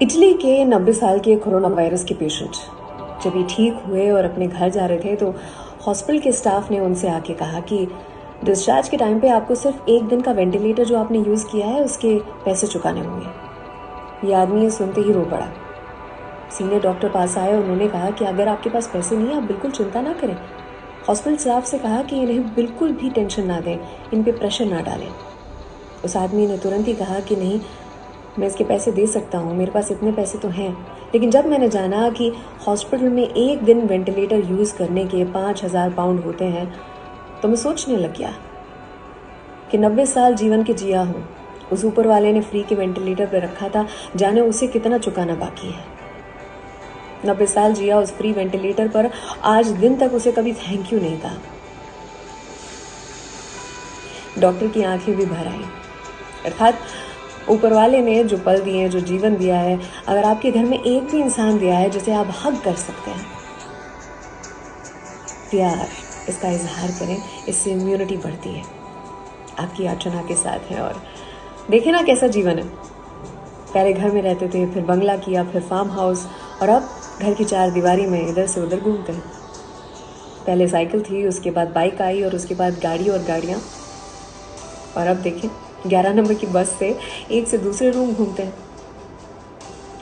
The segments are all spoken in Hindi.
इटली के 90 साल के कोरोना वायरस के पेशेंट जब ये ठीक हुए और अपने घर जा रहे थे तो हॉस्पिटल के स्टाफ ने उनसे आके कहा कि डिस्चार्ज के टाइम पे आपको सिर्फ 1 दिन का वेंटिलेटर जो आपने यूज़ किया है उसके पैसे चुकाने होंगे। ये आदमी ये सुनते ही रो पड़ा। सीनियर डॉक्टर पास आए, उन्होंने कहा कि अगर आपके पास पैसे नहीं है आप बिल्कुल चिंता ना करें। हॉस्पिटल स्टाफ से कहा कि इन्हें बिल्कुल भी टेंशन ना दें, इन पे प्रेशर ना डालें। उस आदमी ने तुरंत ही कहा कि नहीं, मैं इसके पैसे दे सकता हूँ, मेरे पास इतने पैसे तो हैं। लेकिन जब मैंने जाना कि हॉस्पिटल में 1 दिन वेंटिलेटर यूज़ करने के 5,000 पाउंड होते हैं तो मैं सोचने लग गया कि 90 साल जीवन के जिया हूँ, उस ऊपर वाले ने फ्री के वेंटिलेटर पर रखा था, जाने उसे कितना चुकाना बाकी है। 90 साल जिया उस फ्री वेंटिलेटर पर, आज दिन तक उसे कभी थैंक यू नहीं कहा। डॉक्टर की आंखें भी भर आई। अर्थात ऊपर वाले ने जो पल दिए, जो जीवन दिया है, अगर आपके घर में एक भी इंसान दिया है जिसे आप हग कर सकते हैं, प्यार, इसका इजहार करें, इससे इम्यूनिटी बढ़ती है। आपकी अर्चना के साथ है। और देखें ना कैसा जीवन है। पहले घर में रहते थे, फिर बंगला किया, फिर फार्म हाउस, और अब घर की 4 दीवारी में इधर से उधर घूमते हैं। पहले साइकिल थी, उसके बाद बाइक आई, और उसके बाद गाड़ी और गाड़ियाँ, और अब देखें 11 नंबर की बस से एक से दूसरे रूम घूमते हैं।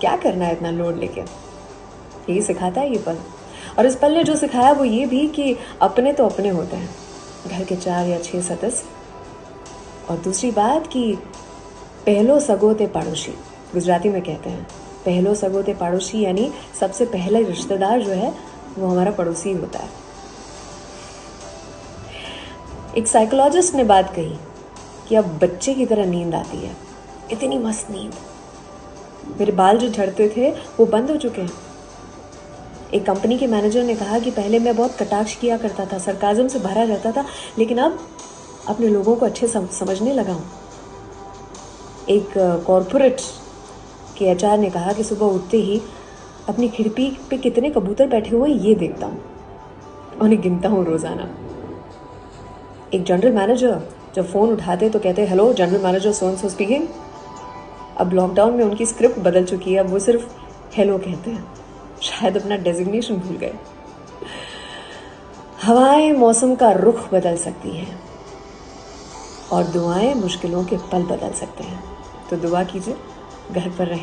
क्या करना है इतना लोड लेके? यही सिखाता है ये पल। और इस पल ने जो सिखाया वो ये भी कि अपने तो अपने होते हैं, घर के 4 या 6 सदस्य। और दूसरी बात कि पहलो सगो ते पड़ोसी, गुजराती में कहते हैं पहलो सगो ते पड़ोसी, यानी सबसे पहले रिश्तेदार जो है वो हमारा पड़ोसी होता है। एक साइकोलॉजिस्ट ने बात कही कि अब बच्चे की तरह नींद आती है, इतनी मस्त नींद। मेरे बाल जो झड़ते थे वो बंद हो चुके हैं। एक कंपनी के मैनेजर ने कहा कि पहले मैं बहुत कटाक्ष किया करता था, सरकाज़म से भरा रहता था, लेकिन अब अपने लोगों को अच्छे समझने लगा हूँ। एक कॉरपोरेट के एचआर ने कहा कि सुबह उठते ही अपनी खिड़की पे कितने कबूतर बैठे हुए ये देखता हूँ, उन्हें गिनता हूँ रोज़ाना। एक जनरल मैनेजर जब फ़ोन उठाते तो कहते hello, general manager so and so speaking. अब लॉकडाउन में उनकी स्क्रिप्ट बदल चुकी है, अब वो सिर्फ हेलो कहते हैं, शायद अपना डेजिग्नेशन भूल गए। हवाएं मौसम का रुख बदल सकती हैं और दुआएं मुश्किलों के पल बदल सकते हैं। तो दुआ कीजिए, घर पर रहें।